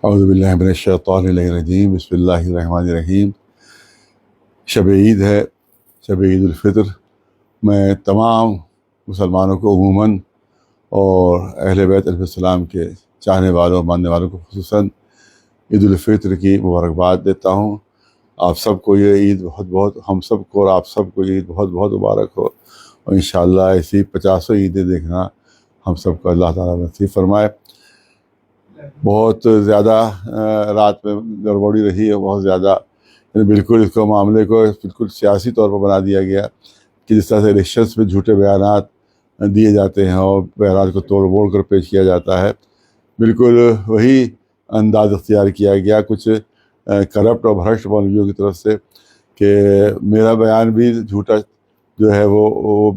اعوذ باللہ من الشیطان الرجیم، بسم اللہ الرحمن الرحیم۔ شب عید ہے، شب عید الفطر۔ میں تمام مسلمانوں کو عموماً اور اہل بیت علیہ السلام کے چاہنے والوں ماننے والوں کو خصوصاً عید الفطر کی مبارکباد دیتا ہوں۔ آپ سب کو یہ عید ہم سب کو اور آپ سب کو عید بہت بہت مبارک ہو، اور انشاءاللہ ایسی 50 عیدیں دیکھنا ہم سب کو اللہ تعالیٰ نصیب فرمائے۔ بہت زیادہ رات میں گڑبڑی رہی ہے، بہت زیادہ، بالکل اس کو معاملے کو بالکل سیاسی طور پر بنا دیا گیا کہ جس طرح سے الیکشنس میں جھوٹے بیانات دیے جاتے ہیں اور بیانات کو توڑ موڑ کر پیش کیا جاتا ہے، بالکل وہی انداز اختیار کیا گیا کچھ کرپٹ اور بھرشٹ مولویوں کی طرف سے کہ میرا بیان بھی جھوٹا جو ہے وہ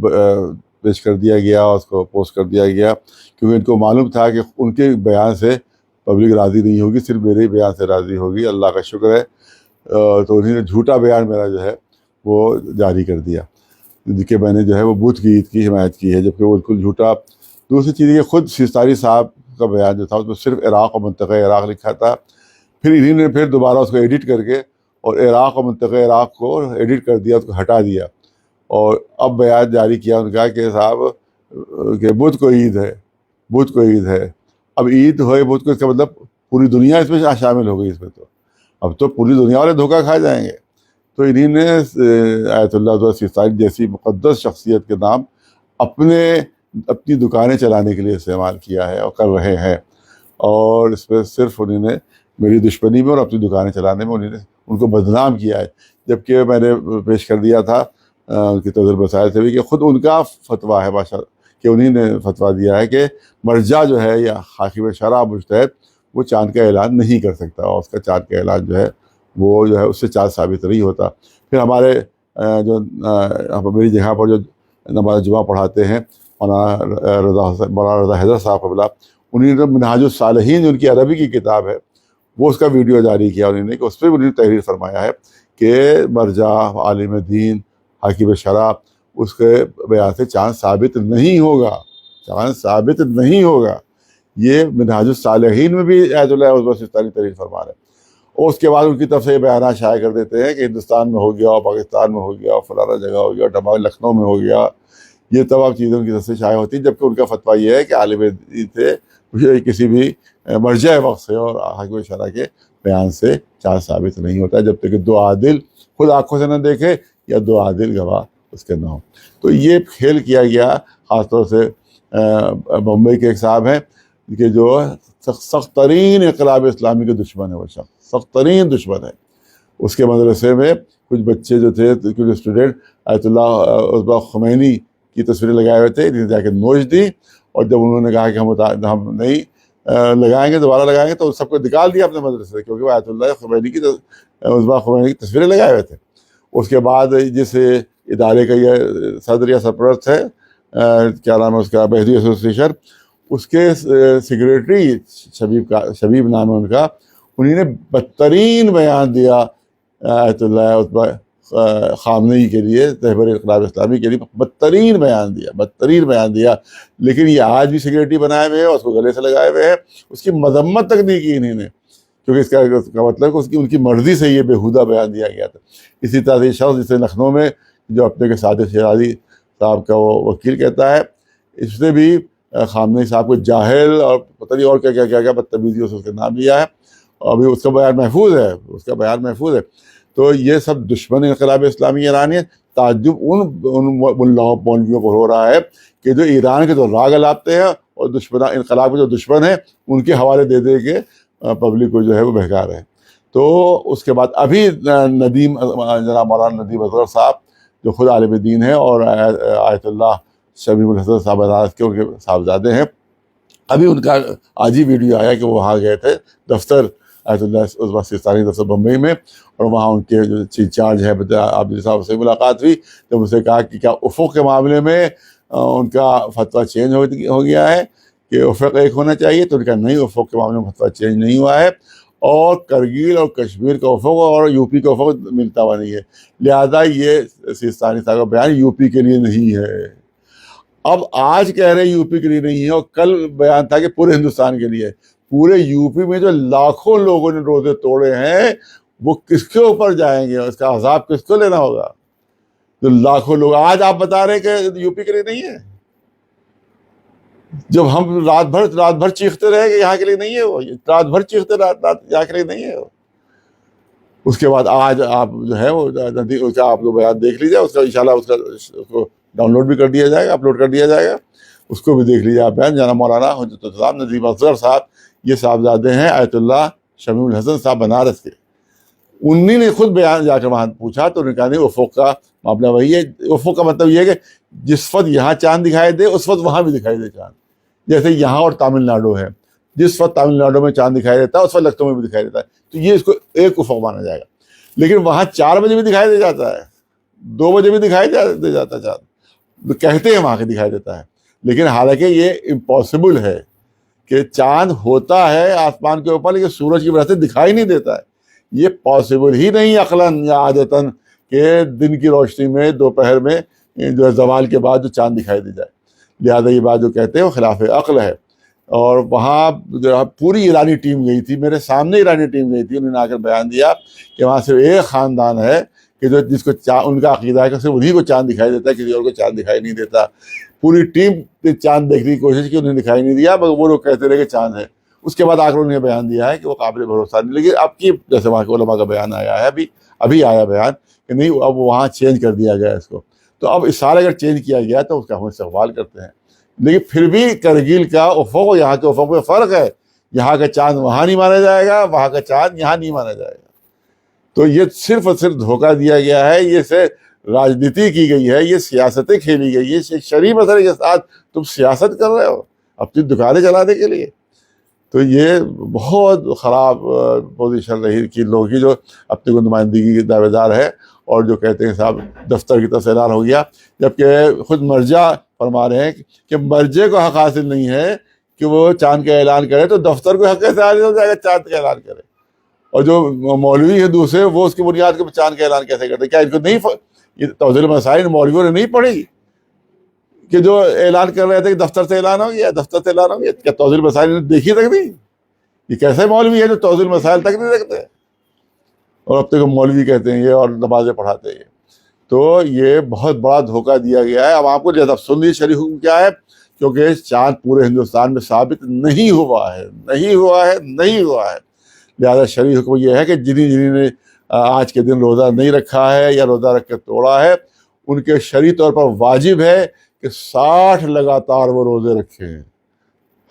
پیش کر دیا گیا اور اس کو پوسٹ کر دیا گیا، کیونکہ ان کو معلوم تھا کہ ان کے بیان سے پبلک راضی نہیں ہوگی، صرف میرے ہی بیان سے راضی ہوگی۔ اللہ کا شکر ہے تو انہیں نے جھوٹا بیان میرا جو ہے وہ جاری کر دیا کہ میں نے جو ہے وہ بدھ کی عید کی حمایت کی ہے، جبکہ وہ بالکل جھوٹا۔ دوسری چیز یہ خود سیستانی صاحب کا بیان جو تھا اس میں صرف عراق اور منطقہ عراق لکھا تھا، پھر انہوں نے پھر دوبارہ اس کو ایڈٹ کر کے اور عراق اور منطقہ عراق کو ایڈٹ کر دیا، اس کو ہٹا دیا، اور اب بیان جاری کیا ان کا کہ صاحب کہ بدھ کو عید ہے، بدھ کو عید ہے۔ اب عید ہوئے بدھ کو، اس کا مطلب پوری دنیا اس میں شامل ہو گئی، اس میں تو اب تو پوری دنیا والے دھوکہ کھا جائیں گے۔ تو انہی نے آیت اللہ سیستانی جیسی مقدس شخصیت کے نام اپنی دکانیں چلانے کے لیے استعمال کیا ہے اور کر رہے ہیں، اور اس پہ صرف انہوں نے میری دشمنی میں اور اپنی دکانیں چلانے میں انہوں نے ان کو بدنام کیا ہے، جبکہ میں نے پیش کر دیا تھا ان کی تجربہ مسائل سے بھی کہ خود ان کا فتویٰ ہے بادشاہ کہ انہی نے فتویٰ دیا ہے کہ مرجع جو ہے یا حاکم شرع مجتہد وہ چاند کا اعلان نہیں کر سکتا، اور اس کا چاند کا اعلان جو ہے اس سے چاند ثابت نہیں ہوتا۔ پھر ہمارے جو میری جگہ پر جو نماز جمعہ پڑھاتے ہیں مولانا رضا حیدر صاحب قبلہ، انہوں نے منہاج الصالحین جو ان کی عربی کی کتاب ہے وہ اس کا ویڈیو جاری کیا انہوں نے، کہ اس پہ انہوں نے تحریر فرمایا ہے کہ مرجع عالم دین حاکم شرع اس کے بیان سے چاند ثابت نہیں ہوگا، چاند ثابت نہیں ہوگا۔ یہ منہاج الصالحین میں بھی آیت اللہ سیستانی تحریر فرما رہے ہیں، اور اس کے بعد ان کی طرف سے یہ بیانات شائع کر دیتے ہیں کہ ہندوستان میں ہو گیا اور پاکستان میں ہو گیا اور فلانا جگہ ہو گیا، ٹمام لکھنؤ میں ہو گیا، یہ تمام چیزیں ان کی طرف سے شائع ہوتی ہیں، جبکہ ان کا فتویٰ یہ ہے کہ عالم دین سے کسی بھی مرجع وقت سے اور حاکم شرع کے بیان سے چاند ثابت نہیں ہوتا جب تک کہ دو عادل خود آنکھوں سے نہ دیکھے یا دو عادل گواہ اس کے نہ ہوں۔ تو یہ کھیل کیا گیا، خاص طور سے بمبئی کے ایک صاحب ہیں کہ جو سخت ترین انقلاب اسلامی کے دشمن ہے، وہ شخص سخت ترین دشمن ہے۔ اس کے مدرسے میں کچھ بچے جو تھے، کچھ اسٹوڈنٹ آیت اللہ عثمان خمینی کی تصویریں لگائے ہوئے تھے، انہیں جا کے نوچ دی، اور جب انہوں نے کہا کہ ہم نہیں لگائیں گے، دوبارہ لگائیں گے، تو سب کو نکال دیا اپنے مدرسے سے، کیونکہ وہ آیت اللہ خمینی کی عثمان خمینی کی تصویریں لگائے ہوئے تھے۔ اس کے بعد جس ادارے کا یہ صدر یا سرپرست ہے، کیا نام ہے اس کا، بحری ایسوسیشن، اس کے سیکریٹری شبیب نام ہے ان کا، انہوں نے بدترین بیان دیا آیت اللہ خامنئی کے لیے، رہبر انقلاب اسلامی کے لیے بدترین بیان دیا، لیکن یہ آج بھی سیکریٹری بنائے ہوئے ہیں اور اس کو گلے سے لگائے ہوئے ہیں، اس کی مذمت تک نہیں کی انہوں نے، کیونکہ اس کا مطلب کہ ان کی مرضی سے یہ بےہودہ بیان دیا گیا تھا۔ اسی طرح سے شخص جسے لکھنؤ میں جو اپنے کے صادق شیرازی صاحب کا وہ وکیل کہتا ہے، اس نے بھی خامنئی صاحب کو جاہل اور پتہ نہیں اور کیا بدتمیزیوں سے اس کا نام لیا ہے، اور ابھی اس کا بیان محفوظ ہے۔ تو یہ سب دشمن انقلاب اسلامی ایرانی ہے۔ تعجب ان مولویوں کو ہو رہا ہے کہ جو ایران کے جو راگ الاپتے ہیں اور انقلاب کے جو دشمن ہیں ان کے حوالے دے دے کے پبلک کو جو ہے وہ بہکا رہے ہیں۔ تو اس کے بعد ابھی جناب مولانا ندیم اصغر صاحب جو خود عالم دین ہے اور آیت اللہ شبیب الحسن صاحب کے ان کے صاحبزادے ہیں، ابھی ان کا آج ہی ویڈیو آیا کہ وہ وہاں گئے تھے دفتر آیت اللہ عثمان سیستانی دفتر بمبئی میں، اور وہاں ان کے جو چیف چارج ہے عابدی صاحب سے ملاقات ہوئی، جب ان سے کہا کہ کیا افق کے معاملے میں ان کا فتویٰ چینج ہو گیا ہے کہ افق ایک ہونا چاہیے، تو ان کا نہیں، افق کے معاملے میں فتویٰ چینج نہیں ہوا ہے، اور کرگل اور کشمیر کا افق اور یو پی کا افق ملتا ہوا نہیں ہے، لہذا یہ سیستانی صاحب کا بیان یو پی کے لیے نہیں ہے۔ اب آج کہہ رہے یو پی کے لیے نہیں ہے، اور کل بیان تھا کہ پورے ہندوستان کے لیے۔ پورے یو پی میں جو لاکھوں لوگوں نے روزے توڑے ہیں وہ کس کے اوپر جائیں گے؟ اس کا عذاب کس کو لینا ہوگا؟ جو لاکھوں لوگ آج آپ بتا رہے ہیں کہ یو پی کے لیے نہیں ہے، جب ہم رات بھر چیختے رہے کہ یہاں کے لیے نہیں ہے، وہ رات بھر چیختے رات یہاں کے لیے نہیں ہے وہ۔ اس کے بعد آج آپ جو ہے وہ اس کا آپ کو بیان دیکھ لیجیے، اس کا انشاءاللہ اس کو ڈاؤن لوڈ بھی کر دیا جائے گا، اپلوڈ کر دیا جائے گا، اس کو بھی دیکھ لیجیے آپ بیان۔ جناب مولانا حجت الاسلام ندیم اصغر صاحب، یہ صاحبزادے ہیں آیت اللہ شمیع الحسن صاحب بنارس کے، انہی نے خود بیان جا کر وہاں پوچھا تو انہوں نے کہا نہیں، افق کا معاملہ وہی ہے۔ افق کا مطلب یہ ہے کہ جس وقت یہاں چاند دکھائی دے اس وقت وہاں بھی دکھائی دے چاند، جیسے یہاں اور تامل ناڈو ہے، جس وقت تامل ناڈو میں چاند دکھائی دیتا ہے اس وقت لکھنؤ میں بھی دکھائی دیتا ہے، تو یہ اس کو ایک افق مانا جائے گا۔ لیکن وہاں 4 بجے بھی دکھائی دے جاتا ہے، 2 بجے بھی دکھائی دے جاتا ہے چاند، کہتے ہیں وہاں کے دکھائی دیتا ہے، لیکن حالانکہ یہ امپاسبل ہے کہ چاند ہوتا ہے آسمان کے اوپر لیکن سورج کی وجہ سے دکھائی نہیں دیتا ہے۔ یہ پاسبل ہی نہیں عقلاً یا عادتاً کہ دن کی روشنی میں دوپہر میں جو ہے زوال کے بعد جو چاند دکھائی دے جائے، لہٰذا یہ بات جو کہتے ہیں وہ خلاف عقل ہے۔ اور وہاں جو پوری ایرانی ٹیم گئی تھی، میرے سامنے ایرانی ٹیم گئی تھی، انہوں نے آ کر بیان دیا کہ وہاں صرف ایک خاندان ہے کہ جو جس کو ان کا عقیدہ ہے کہ صرف انہیں کو چاند دکھائی دیتا ہے، کسی اور کو چاند دکھائی نہیں دیتا۔ پوری ٹیم نے چاند دیکھنے کی کوشش کی، انہیں دکھائی نہیں دیا، مگر وہ لوگ کہتے رہے کہ چاند ہے۔ اس کے بعد آ کر انہوں نے بیان دیا ہے کہ وہ قابل بھروسہ نہیں، لیکن اب کی جیسے وہاں کے علماء کا بیان آیا ہے، ابھی آیا بیان کہ نہیں اب وہاں چینج کر دیا گیا اس کو، تو اب اس سال اگر چینج کیا گیا تو اس کا ہم استقبال کرتے ہیں۔ لیکن پھر بھی کرگل کا افق اور یہاں کے افق میں فرق ہے، یہاں کا چاند وہاں نہیں مانا جائے گا، وہاں کا چاند یہاں نہیں مانا جائے گا۔ تو یہ صرف اور صرف دھوکہ دیا گیا ہے، یہ سے راجنیتی کی گئی ہے، یہ سیاستیں کھیلی گئی ہے، ایک شرعی مسئلے کے ساتھ تم سیاست کر رہے ہو اپنی دکانیں چلانے کے لیے۔ تو یہ بہت خراب پوزیشن رہی کہ لوگ ہی جو اپنی کو نمائندگی کے دعوے دار ہے اور جو کہتے ہیں صاحب دفتر کی طرف سے اعلان ہو گیا، جبکہ خود مرجع فرما رہے ہیں کہ مرجع کو حق حاصل نہیں ہے کہ وہ چاند کا اعلان کرے، تو دفتر کو حق کیسے حاصل ہو جائے گا چاند کا اعلان کرے؟ اور جو مولوی ہے دوسرے وہ اس کی بنیاد کے چاند کا اعلان کیسے کرتے؟ کیا ان کو نہیں یہ توضیح المسائل مولویوں نے نہیں پڑھی کہ جو اعلان کر رہے تھے کہ دفتر سے اعلان ہو گیا، دفتر سے اعلان ہو گیا؟ کیا توضیح المسائل نے دیکھی تک نہیں؟ یہ کیسے مولوی ہے جو توضیح المسائل تک نہیں دیکھتے اور اب تک مولوی کہتے ہیں یہ اور نمازیں پڑھاتے ہیں؟ تو یہ بہت بڑا دھوکہ دیا گیا ہے۔ اب آپ کو جب سن لیجیے شرعی حکم کیا ہے، کیونکہ چاند پورے ہندوستان میں ثابت نہیں ہوا ہے، لہٰذا شرعی حکم یہ ہے کہ جنہیں نے آج کے دن روزہ نہیں رکھا ہے یا روزہ رکھ کے توڑا ہے، ان کے شرعی طور پر واجب ہے کہ 60 لگاتار وہ روزے رکھیں،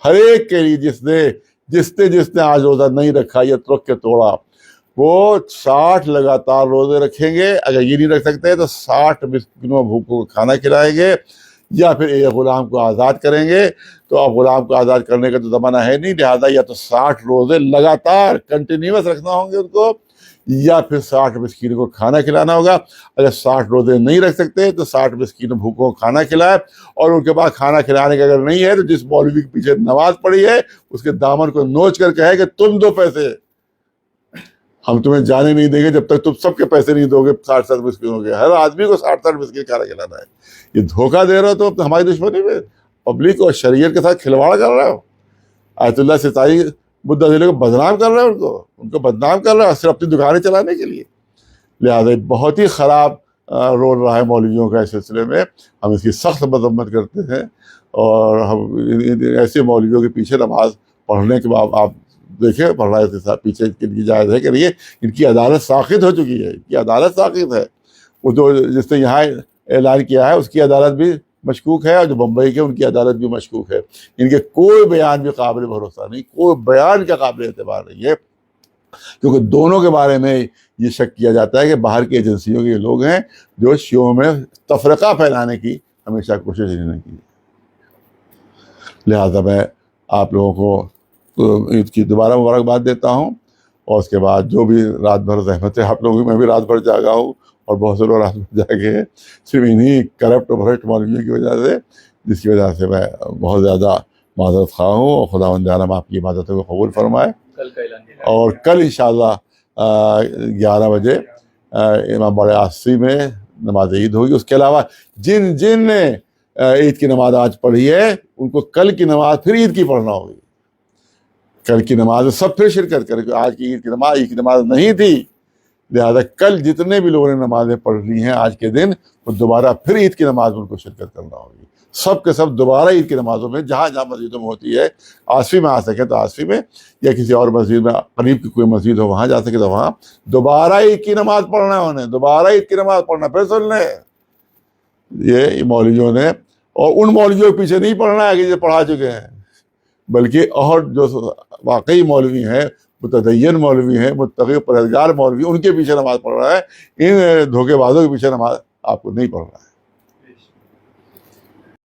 ہر ایک کے لیے جس نے آج روزہ نہیں رکھا یا رکھ کے توڑا وہ 60 لگاتار روزے رکھیں گے۔ اگر یہ نہیں رکھ سکتے تو 60 مسکینوں بھوکوں کو کھانا کھلائیں گے، یا پھر ایک غلام کو آزاد کریں گے۔ تو اب غلام کو آزاد کرنے کا تو زمانہ ہے نہیں، لہٰذا یا تو 60 روزے لگاتار کنٹینیوس رکھنا ہوں گے ان کو، یا پھر 60 مسکینوں کو کھانا کھلانا ہوگا۔ اگر 60 روزے نہیں رکھ سکتے تو 60 مسکینوں بھوکوں کو کھانا کھلائے، اور ان کے بعد کھانا کھلانے کا اگر نہیں ہے تو جس مولوی کے پیچھے نماز پڑھی ہے اس کے دامن کو نوچ کر کہے کہ تم دو پیسے، ہم تمہیں جانے نہیں دیں گے جب تک تم سب کے پیسے نہیں دو گے 60 مسکینوں کے۔ ہر آدمی کو 60 مسکین کھانا کھلانا ہے۔ یہ دھوکہ دے رہے ہو تو ہماری دشمنی میں پبلک اور شریعت کے ساتھ کھلواڑ کر رہے ہو۔ آیت اللہ ستائی بدھا ضلع کو بدنام کر رہے ہو، ان کو بدنام کر رہے ہو صرف اپنی دکانیں چلانے کے لیے۔ لہٰذا بہت ہی خراب رول رہا ہے مولویوں کا اس سلسلے میں، ہم اس کی سخت مذمت کرتے ہیں، اور ہم ایسے مولویوں کے پیچھے نماز پڑھنے کے بعد آپ دیکھیں پڑھ رہا ہے پیچھے کی جائز ہے کہ یہ ان کی عدالت ساقط ہو چکی ہے، ان کی عدالت ساقط ہے۔ وہ جو جس نے یہاں اعلان کیا ہے اس کی عدالت بھی مشکوک ہے، اور جو بمبئی کے ان کی عدالت بھی مشکوک ہے۔ ان کے کوئی بیان بھی قابل بھروسہ نہیں، کوئی بیان کا قابل اعتبار نہیں ہے، کیونکہ دونوں کے بارے میں یہ شک کیا جاتا ہے کہ باہر کی ایجنسیوں کے لوگ ہیں جو شیعوں میں تفرقہ پھیلانے کی ہمیشہ کوشش انہوں نے کی۔ لہٰذا میں آپ لوگوں کو عید کی دوبارہ مبارکباد دیتا ہوں، اور اس کے بعد جو بھی رات بھر زحمت ہے آپ لوگوں کی، میں بھی رات بھر جاگا ہوں اور بہت سے لوگ رات بھر جاگے ہیں صرف انہی کرپٹ اور بھرشٹ مولویوں کی وجہ سے، جس کی وجہ سے میں بہت زیادہ معذرت خواہ ہوں، اور خداوند عالم آپ کی عبادتوں کو قبول فرمائے۔ اور کل انشاءاللہ 11 بجے امام باڑہ عاصی میں نماز عید ہوگی۔ اس کے علاوہ جن نے عید کی نماز آج پڑھی ہے ان کو کل کی نماز پھر عید کی پڑھنا ہوگی۔ کل کی نماز میں سب پھر شرکت کریں، آج کی عید کی نماز نہیں تھی، لہٰذا کل جتنے بھی لوگوں نے نمازیں پڑھ لی ہیں آج کے دن، وہ دوبارہ پھر عید کی نماز میں ان کو شرکت کرنا ہوگی، سب کے سب دوبارہ عید کی نمازوں میں جہاں جہاں مسجدوں میں ہوتی ہے، آصفی میں آ سکے تو آصفی میں، یا کسی اور مسجد میں قریب کی کوئی مسجد ہو وہاں جا سکے تو وہاں دوبارہ عید کی نماز پڑھنا ہے انہیں، دوبارہ عید کی نماز پڑھنا، پھر سن لیں یہ مولویوں نے، اور ان مولویوں کے پیچھے نہیں پڑھنا ہے کہ جو پڑھا چکے ہیں، بلکہ اور جو واقعی مولوی ہیں، متدین مولوی ہیں، متقی پرہیزگار مولوی، ان کے پیچھے نماز پڑھ رہا ہے، ان دھوکے بازوں کے پیچھے نماز آپ کو نہیں پڑھ رہا ہے۔